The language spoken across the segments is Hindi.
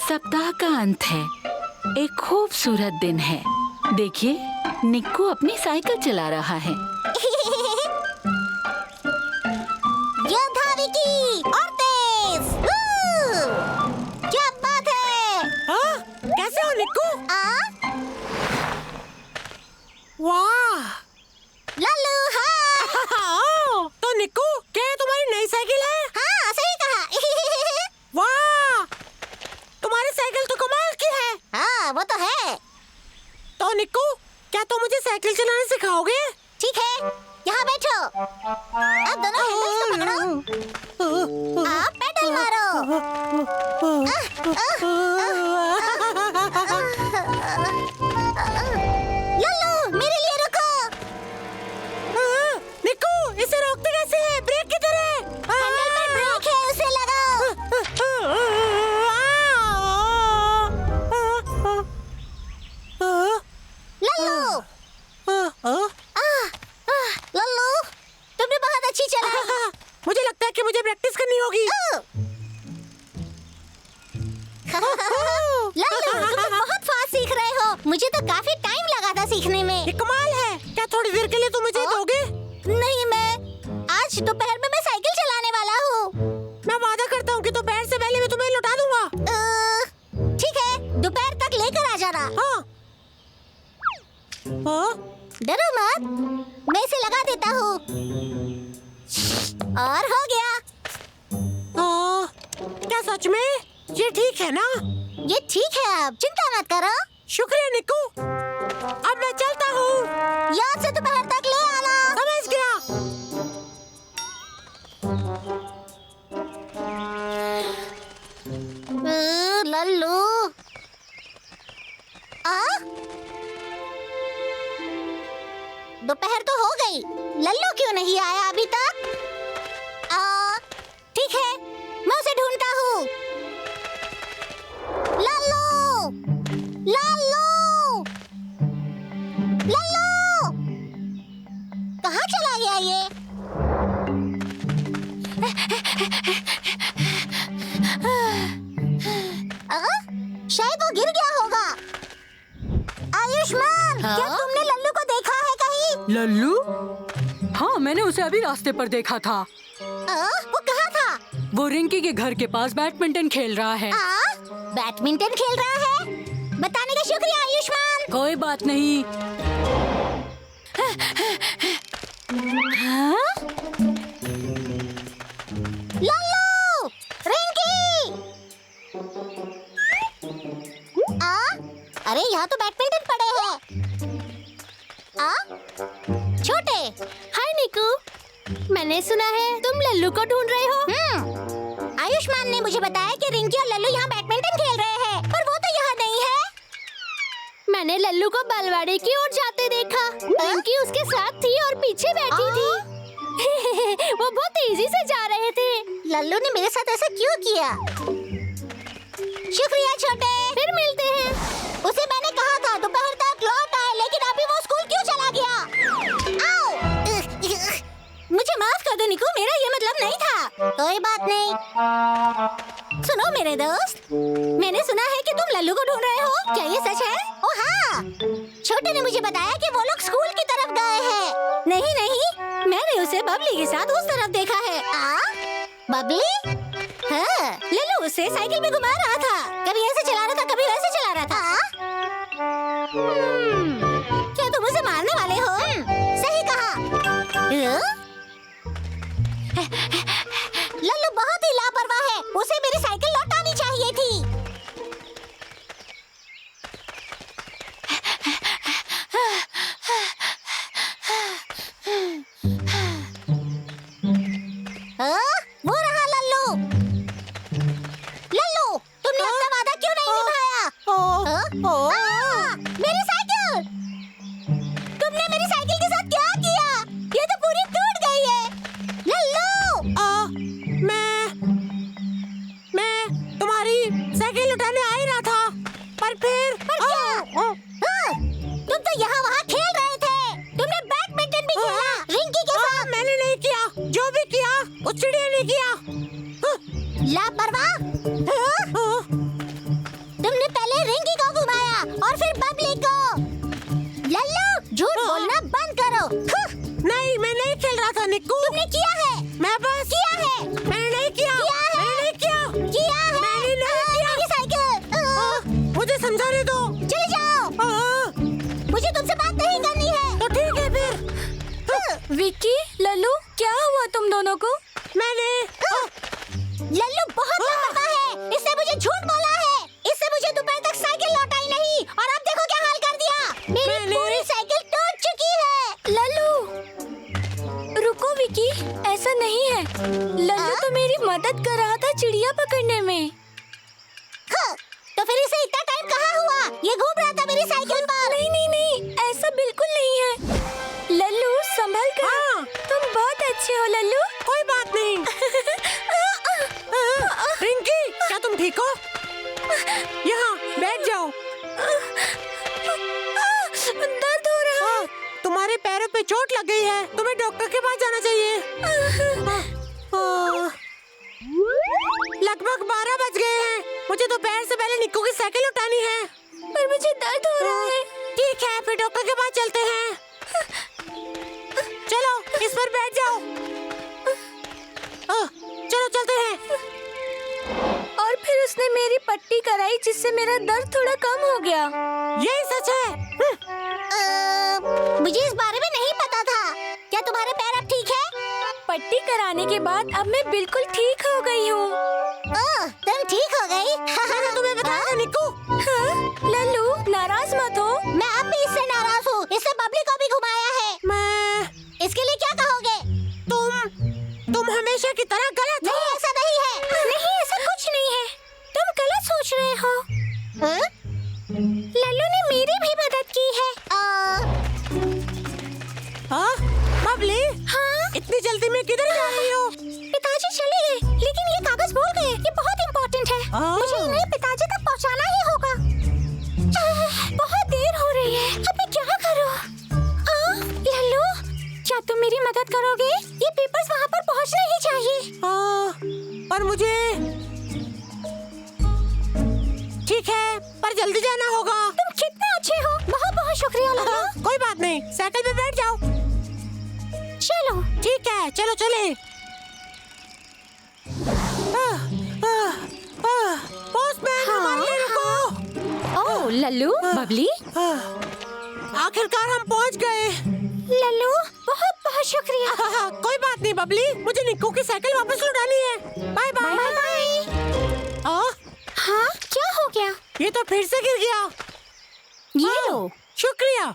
सप्ताह का अंत है। एक खूबसूरत दिन है। देखिए, निक्कू अपनी साइकिल चला रहा है। योद्धा विकी और तेज। क्या बात है? हाँ? कैसे हो निक्कू? वाह! लल्लू हाँ। तो निक्कू, क्या ये तुम्हारी नई साइकिल है? हाँ, सही कहा। वाह! तुम्हारी साइकिल तो कमाल की है। हाँ, वो तो है। तो निक्कू, क्या तुम मुझे साइकिल चलाना सिखाओगे? ठीक है, यहाँ बैठो। अब दोनों हैंडल्स को पकड़ो। आप पेडल मारो। लल्लू, मेरे लिए रुको। निक्कू, इसे रोकते कैसे है? ब्रेक की तरह। हैंडल पर ब्रेक है, उसे लगाओ। लल्लू, लल्लू, तुमने बहुत अच्छी चलाई। मुझे लगता है कि मुझे प्रैक्टिस करनी होगी। लल्लू, तुम तो बहुत फास्ट सीख रहे हो। मुझे तो काफी टाइम लगा था सीखने में। ये कमाल है। क्या थोड़ी देर के लिए तुम मुझे दोगे? नहीं, मैं आज दोपहर में मैं साइकिल चलाने वाला हूँ। मैं वादा करता हूँ कि दोपहर से पहले मैं तुम्हें लौटा दूंगा। ठीक है, दोपहर तक लेकर आ जाना। हाँ। हाँ? डरो मत, मैं इसे लगा देता हूँ। और हो गया। क्या सच में? ये ठीक है ना? ये ठीक है, अब चिंता मत करो। शुक्रिया निक्कू। अब मैं चलता हूँ। याद से दोपहर तक ले आना। समझ गया। लल्लू, दोपहर तो हो गई, लल्लू क्यों नहीं आया अभी तक? ठीक है, मैं उसे ढूंढता हूँ। लल्लू, लल्लू, लल्लू, कहाँ चला गया ये? शायद वो गिर गया होगा। आयुष्मान, क्या तुमने लल्लू को देखा है कहीं? लल्लू? हाँ, मैंने उसे अभी रास्ते पर देखा था। वो कहाँ था? वो रिंकी के घर के पास बैडमिंटन खेल रहा है। बैडमिंटन खेल रहा है? बताने का शुक्रिया आयुष्मान। कोई बात नहीं। लल्लू, रिंकी। अरे यहाँ तो बैडमिंटन पड़े हैं। छोटे। हाय निकू, मैंने सुना है तुम लल्लू को ढूंढ रहे हो। आयुष्मान ने मुझे बताया कि रिंकी और लल्लू यहाँ बैडमिंटन खेल रहे हैं, पर वो तो यहाँ नहीं है। मैंने लल्लू को बालवाड़ी की ओर जाते देखा। रिंकी उसके साथ थी और पीछे बैठी थी। वो बहुत तेजी से जा रहे थे। लल्लू ने मेरे साथ ऐसा क्यों किया? शुक्रिया छोटे। फिर मिलते हैं। उसे मैंने कहा था दोपहर तक लौट आए, लेकिन अभी वो स्कूल क्यों चला गया? आओ! मुझे माफ कर दो निकू, मेरा ये मतलब नहीं था। कोई बात नहीं। सुनो मेरे दोस्त, मैंने सुना है कि तुम लल्लू को ढूंढ रहे हो। क्या ये सच है? ओ हाँ, छोटे ने मुझे बताया कि वो लोग स्कूल की तरफ गए हैं। नहीं नहीं, मैंने उसे बबली के साथ उस तरफ देखा है। बबली? हाँ, लल्लू उसे साइकिल में घुमा रहा था। कभी ऐसे चला रहा था, कभी वैसे चला रहा था। क्या तुम उसे मारने वाले हो? सही कहा। लल्लू बहुत ही लापरवाह है। उसे मेरी साइकिल लौटानी चाहिए थी। वो रहा लल्लू। लल्लू, तुमने अपना वादा क्यों नहीं निभाया? मेरी साइकिल! तुमने मेरी साइकिल के साथ क्या किया? ये तो पूरी टूट गई है। लल्लू! मैं तुम्हारी साइकिल लुटाने आ ही रहा था, पर क्या? तुम तो यहाँ वहाँ खेल रहे थे। तुमने बैडमिंटन भी खेला रिंकी के साथ। मैंने नहीं किया। जो भी किया उस चिड़िया ने किया। लापरवाह। समझाने दो। चले जाओ, हाँ, मुझे तुमसे बात नहीं करनी है। तो ठीक है फिर। विक्की, लल्लू, क्या हुआ तुम दोनों को? मैंने लल्लू बहुत लापरवाह है, इसने मुझे झूठ बोला है, इससे मुझे दोपहर तक साइकिल लौटाई नहीं, और अब देखो क्या हाल कर दिया। मेरी पूरी साइकिल टूट चुकी है। लल्लू, रुको विक्की, ऐसा नहीं है। लल्लू तो मेरी मदद कर रहा था चिड़िया पकड़ने में। हाँ, तो फिर इसे इतना टाइम कहाँ हुआ? ये घूम रहा था मेरी साइकिल पर। नहीं नहीं नहीं, ऐसा बिल्कुल नहीं है। लल्लू, संभल कर। हाँ। तुम बहुत अच्छे हो लल्लू। कोई बात नहीं। रिंकी, क्या तुम ठीक हो? यहाँ बैठ जाओ। दर्द हो रहा है। तुम्हारे पैरों पे चोट लग गई है, तुम्हें डॉक्टर के पास जाना चाहिए। लगभग 12 बज गए हैं, मुझे दोपहर से पहले निक्कू की साइकिल उठानी है। पर मुझे दर्द हो रहा है। ठीक है, फिर डॉक्टर के पास चलते हैं। चलो, इस पर बैठ जाओ। चलो चलते हैं। और फिर उसने मेरी पट्टी कराई, जिससे मेरा दर्द थोड़ा कम हो गया। यही सच है। मुझे इस बारे में नहीं पता था। क्या तुम्हारे पैर अब ठीक है? पट्टी कराने के बाद अब मैं बिल्कुल ठीक हो गई हूँ। तुम ठीक हो गई? मैंने तुम्हें बताया था निक्कू। हाँ? लल्लू, नाराज मत हो। मैं अब भी इससे नाराज हूँ, इससे बबली को भी घुमाया है। मैं इसके लिए क्या कहोगे? तुम हमेशा की तरह गलत हो। नहीं, ऐसा नहीं है। नहीं, ऐसा कुछ नहीं है। तुम गलत सोच रहे हो। हाँ? लल्लू ने मेरी भी मदद की है। हाँ? बबली? हाँ? इतनी जल्दी में किधर जा रही हो? पिताजी चले गए, लेकिन ये कागज भूल गए। ये बहुत इम्पोर्टेंट है। मुझे इन्हें पिताजी तक पहुंचाना ही होगा। बहुत देर हो रही है, अब मैं क्या करूं? लल्लू, क्या तुम मेरी मदद करोगे? ये पेपर्स वहाँ पर पहुँचने ही चाहिए। पर मुझे ठीक है, पर जल्दी जाना होगा। तुम कितने अच्छे हो। बहुत बहुत शुक्रिया लल्लू। कोई बात नहीं, साइकिल पे बैठ जाओ। चलो। ठीक है, चलो चले। पोस्टमैन, हमारे लिए रुको। ओह लल्लू, बबली। आखिरकार हम पहुंच गए। लल्लू, बहुत बहुत शुक्रिया। कोई बात नहीं बबली, मुझे निक्कू की साइकिल वापस लौटानी है। Bye bye. Bye bye. हाँ, क्या हो गया? ये तो फिर से गिर गया। ये लो। शुक्रिया।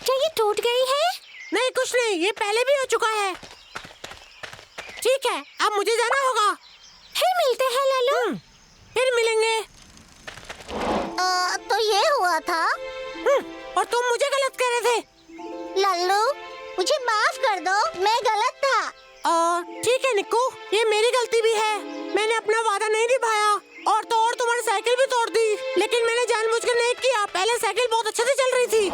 क्या ये टूट गई है? नहीं, कुछ नहीं, ये पहले भी हो चुका है। ठीक है, अब मुझे जाना होगा। फिर मिलते हैं लल्लू। फिर मिलेंगे। तो ये हुआ था। और तुम मुझे गलत कह रहे थे। लल्लू, मुझे माफ कर दो, मैं गलत था। ठीक है निक्कू, ये मेरी गलती भी है। मैंने अपना वादा नहीं निभाया, और तो और तुम्हारी साइकिल भी तोड़ दी। लेकिन मैंने जानबूझकर नहीं किया, पहले साइकिल बहुत अच्छे से चल रही थी।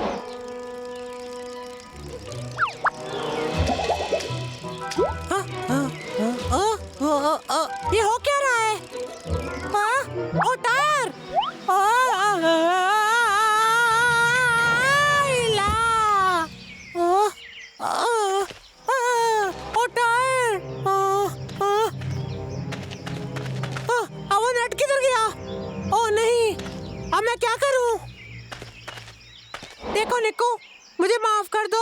ये हो क्या रहा है? ओ टायर! ओ टायर! नट किधर गया? ओ नहीं, अब मैं क्या करूं? देखो निक्कू, मुझे माफ कर दो।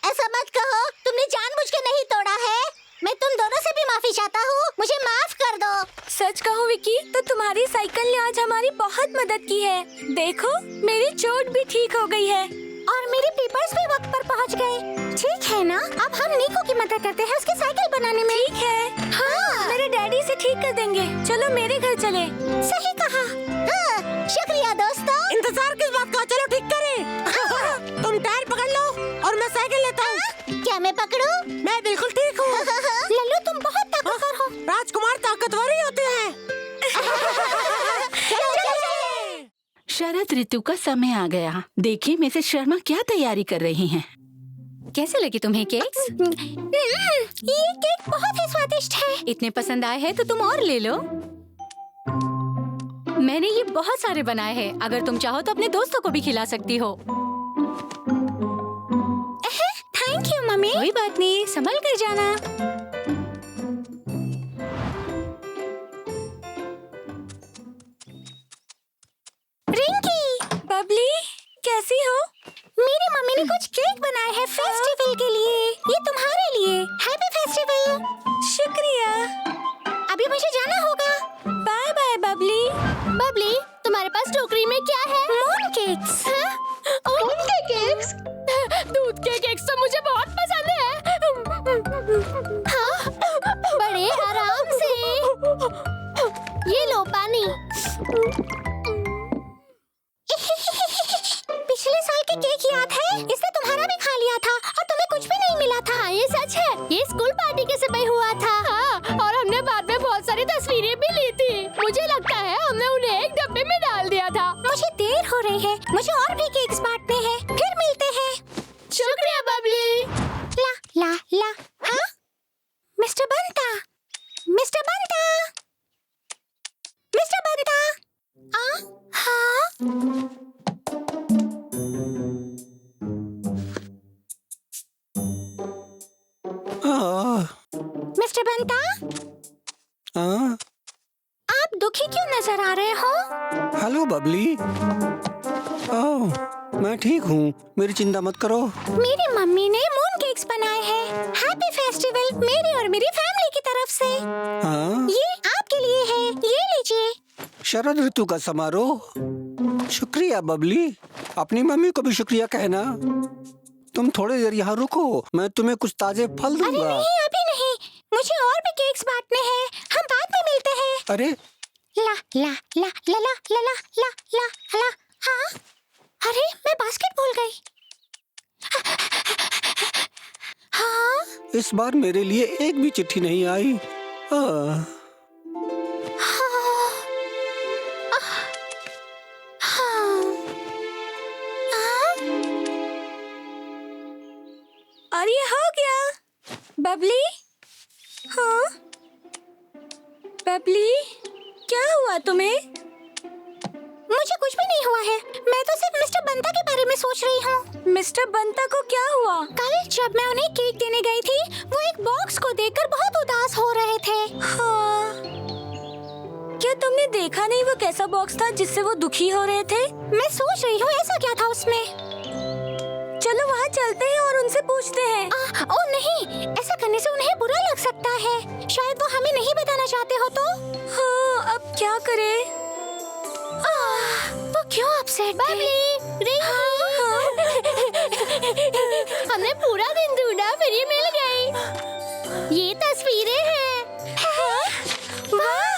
ऐसा मत कहो, तुमने जानबूझ के नहीं तोड़ा है। मैं तुम दोनों से भी माफी चाहता हूँ, मुझे माफ कर दो। सच कहो विकी, तो तुम्हारी साइकिल ने आज हमारी बहुत मदद की है। देखो, मेरी चोट भी ठीक हो गई है। और मेरे पेपर्स भी वक्त पर पहुँच गए। ठीक है ना, अब हम निको की मदद करते हैं उसकी साइकिल बनाने में। ठीक है। हाँ, मेरे डैडी से ठीक कर देंगे। चलो मेरे घर चले। सही कहा। हाँ, शुक्रिया दोस्तों। इंतजार किस बात का, चलो ठीक करें। तुम टायर पकड़ लो और मैं साइकिल लेता हूँ। क्या मैं पकड़ूं? मैं बिल्कुल ठीक हूँ। लल्लू, तुम बहुत ताकतवर हो। राजकुमार ताकतवर ही होते हैं। शरद ऋतु का समय आ गया। देखिए मिसेस शर्मा क्या तैयारी कर रही हैं। कैसे लगी तुम्हें केक्स? ये केक बहुत ही स्वादिष्ट है। इतने पसंद आए हैं तो तुम और ले लो। मैंने ये बहुत सारे बनाए हैं, अगर तुम चाहो तो अपने दोस्तों को भी खिला सकती हो। Thank you mummy. कोई बात नहीं, संभल कर जाना। जाना होगा। Bye bye Babli. बबली, तुम्हारे पास टोकरी में क्या है? Moon cakes. दूध के केक्स? दूध के केक्स तो मुझे बहुत पसंद है। हाँ, बड़े आराम से। ये लो पानी। पिछले साल के केक याद है? इसने तुम्हारा भी खा लिया था और तुम्हें कुछ भी नहीं मिला था। हाँ, ये सच है। ये स्कूल पार्टी के समय हुआ था। हाँ, और हमने बाद में बहुत सारी तस्वीरें भी ली थी। मुझे लगता है हमने उन्हें एक डब्बे में डाल दिया था। मुझे देर हो रही है, मुझे और भी केक्स बांटने हैं। फिर मिलते हैं। शुक्रिया बबली। ला ला ला। हाँ? मिस्टर बंता, मिस्टर बंता, मिस्टर बंता। हाँ? मिस्टर बंता, आप दुखी क्यों नजर आ रहे हो? हेलो बबली। ओह, मैं ठीक हूँ, मेरी चिंता मत करो। मेरी मम्मी ने मून केक्स बनाए हैं। हैप्पी फेस्टिवल मेरी और मेरी फैमिली की तरफ से। हाँ, ये आपके लिए है, ये लीजिए। शरद ऋतु का समारोह। शुक्रिया बबली, अपनी मम्मी को भी शुक्रिया कहना। तुम थोड़ी देर यहाँ रुको, मैं तुम्हें कुछ ताजे फल अरे दूंगा। नहीं, अभी नहीं, मुझे और भी केक्स बांटने हैं। हम बाद में मिलते हैं। अरे ला ला ला ला ला ला ला ला ला ला। हाँ? अरे मैं बास्केट भूल गई। हाँ? इस बार मेरे लिए एक भी चिट्ठी नहीं आई। और ये हो गया। बबली? हाँ? बबली, क्या हुआ तुम्हें? मुझे कुछ भी नहीं हुआ है। मैं तो सिर्फ मिस्टर बंता के बारे में सोच रही हूँ। मिस्टर बंता को क्या हुआ? कल जब मैं उन्हें केक देने गई थी, वो एक बॉक्स को देखकर बहुत उदास हो रहे थे। हाँ। क्या तुमने देखा नहीं वो कैसा बॉक्स था जिससे वो दुखी हो रहे थे? मैं सोच रही हूँ ऐसा क्या था उसमें। चलो वहाँ चलते हैं और उनसे पूछते हैं। ओ नहीं, ऐसा करने से उन्हें बुरा लग सकता है। शायद वो हमें नहीं बताना चाहते हो तो। हाँ, अब क्या करें? वो क्यों अपसेट थे? हमने पूरा दिन ढूंढा, फिर ये मिल गई। ये तस्वीरें हैं। वाह!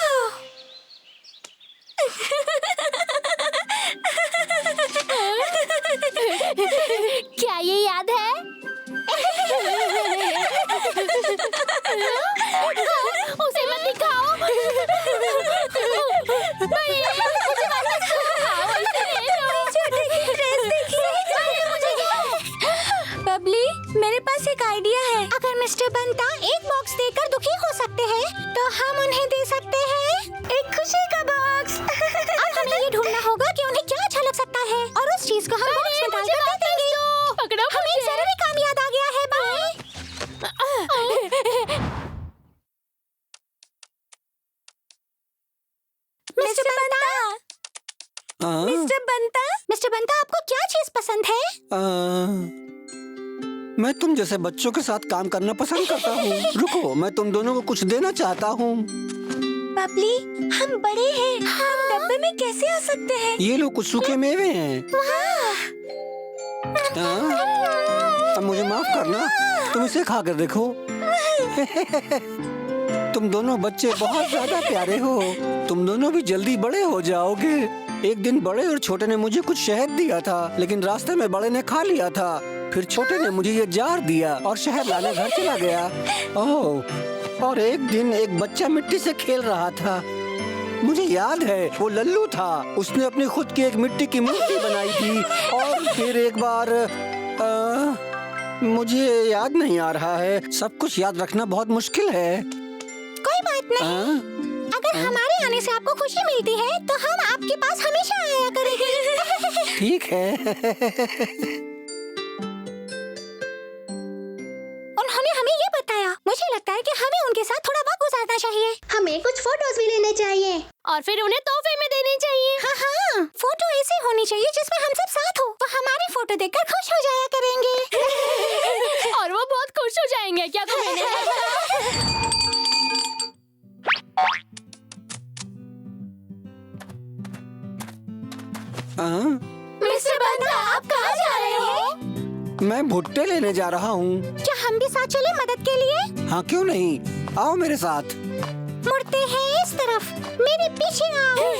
क्या ये याद है? उसे मत दिखाओ। भैया, मुझे वापस दिखाओ, इसे ले लो। बबली, मेरे पास एक आइडिया है। अगर मिस्टर बंता एक बॉक्स देकर दुखी हो सकते हैं, तो हम उन्हें दे सकते हैं एक खुशी का बॉक्स। अब हमें ये ढूंढना होगा कि उन्हें क्या अच्छा लग सकता है और उस चीज को हम बॉक्स में डालकर दे देंगे। पकड़ो हमें एक जरूरी काम याद आ गया है। बाय। मिस्टर बंता, मिस्टर बंता, आपको क्या चीज पसंद है? मैं तुम जैसे बच्चों के साथ काम करना पसंद करता हूँ। रुको, मैं तुम दोनों को कुछ देना चाहता हूँ। बबली, हम बड़े हैं, हम डब्बे में कैसे आ सकते हैं? ये लो कुछ सूखे मेवे हैं। अब मुझे माफ करना, तुम इसे खा कर देखो। तुम दोनों बच्चे बहुत ज्यादा प्यारे हो। तुम दोनों भी जल्दी बड़े हो जाओगे। एक दिन बड़े और छोटे ने मुझे कुछ शहद दिया था, लेकिन रास्ते में बड़े ने खा लिया था। फिर छोटे ने मुझे ये जार दिया और शहद लाने घर चला गया। ओह, और एक दिन एक बच्चा मिट्टी से खेल रहा था। मुझे याद है वो लल्लू था। उसने अपनी खुद की एक मिट्टी की मूर्ति बनाई थी। और फिर एक बार मुझे याद नहीं आ रहा है। सब कुछ याद रखना बहुत मुश्किल है। कोई बात नहीं। अगर हमारे आने से आपको खुशी मिलती है, तो हम आपके पास हमेशा आया करेंगे। ठीक है। उन्होंने हमें ये बताया। मुझे लगता है कि हमें उनके साथ थोड़ा वक्त गुजारना चाहिए। हमें कुछ फोटोज भी लेने चाहिए और फिर उन्हें तोहफे में देने चाहिए। हाँ, फोटो ऐसी होनी चाहिए जिसमें हम सब साथ हो। वो हमारी फोटो देखकर खुश हो जाया करेंगे। और वो बहुत खुश हो जाएंगे। क्या तुम्हें नहीं लगता? हाँ? मिस्टर बंता, आप कहाँ जा रहे हो? मैं भुट्टे लेने जा रहा हूँ। क्या हम भी साथ चले मदद के लिए? हाँ क्यों नहीं, आओ मेरे साथ। मुड़ते हैं इस तरफ, मेरे पीछे आओ।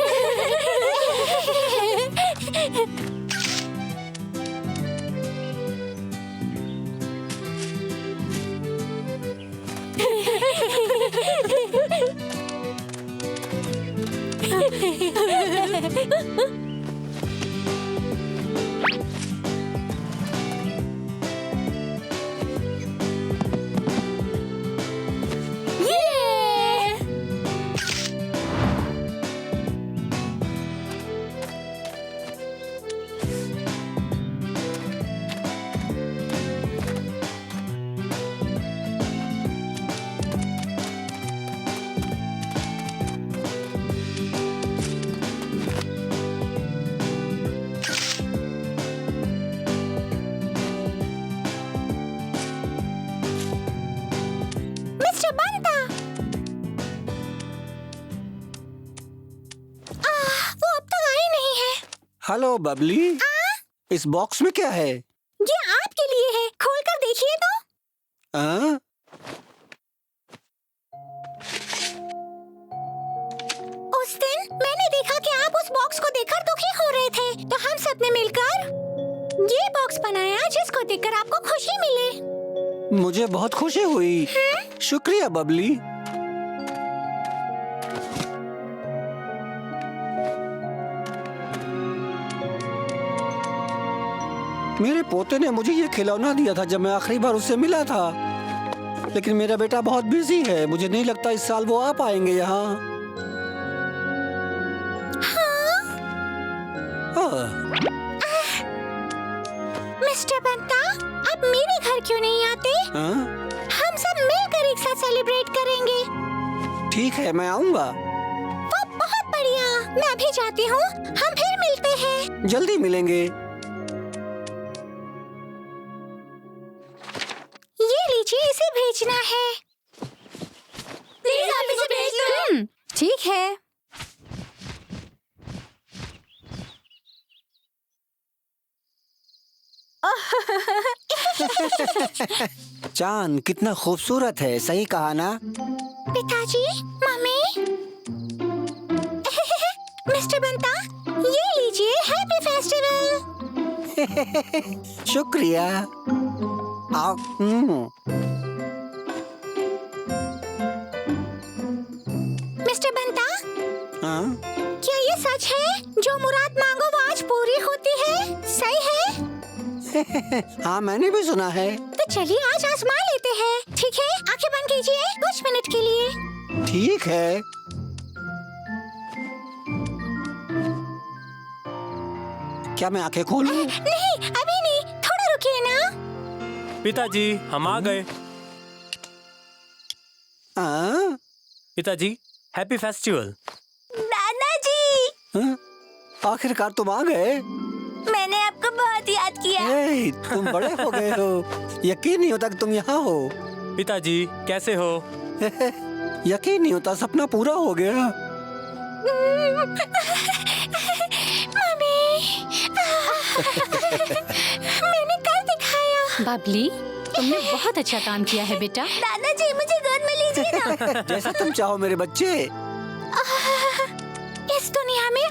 मिस्टर बंता, वो अब तक आए नहीं है। हेलो बबली, इस बॉक्स में क्या है? ये आपके लिए है, खोलकर देखिए तो। हाँ? उस दिन मैंने देखा कि आप उस बॉक्स को देखकर दुखी हो रहे थे, तो हम सब ने मिलकर ये बॉक्स बनाया जिसको देखकर आपको खुशी मिले। मुझे बहुत खुशी हुई। शुक्रिया बबली। मेरे पोते ने मुझे ये खिलौना दिया था जब मैं आखिरी बार उससे मिला था, लेकिन मेरा बेटा बहुत बिजी है। मुझे नहीं लगता इस साल वो आ पाएंगे यहाँ। मिस्टर बंता, आप मेरे घर क्यों नहीं आते? हाँ? हम सब मिलकर एक साथ सेलिब्रेट करेंगे। ठीक है, मैं आऊँगा। वो बहुत बढ़िया। मैं अभी जाती हूँ, हम फिर मिलते हैं। जल्दी मिलेंगे। ये लीजिए, इसे भेजना है। प्लीज आप इसे भेज दो। ठीक है। चांद कितना खूबसूरत है, सही कहा ना? पिताजी, मम्मी। मिस्टर बंता, ये लीजिए, हैप्पी फेस्टिवल। शुक्रिया। आओ। मिस्टर बंता, हाँ? क्या ये सच है? जो मुराद मांगो वो आज पूरी होती है, सही है? हाँ, मैंने भी सुना है। तो चलिए आज आजमा लेते हैं, ठीक है? आंखें बंद कीजिए कुछ मिनट के लिए। ठीक है। क्या मैं आंखें खोलूं? नहीं, अभी नहीं, थोड़ा रुकिए ना। पिताजी, हम आ गए। हाँ? पिताजी, हैप्पी फेस्टिवल। दादाजी, हाँ? आखिरकार तुम आ गए। मैंने आपको बहुत याद किया। ए, तुम बड़े हो गए हो। यकीन नहीं होता कि तुम यहाँ हो। पिताजी, कैसे हो? यकीन नहीं होता सपना पूरा हो गया। मम्मी, मैंने कर दिखाया। बबली, तुमने बहुत अच्छा काम किया है बेटा। दादाजी, मुझे गोद में लीजिए ना। जैसा तुम चाहो मेरे बच्चे। इस दुनिया में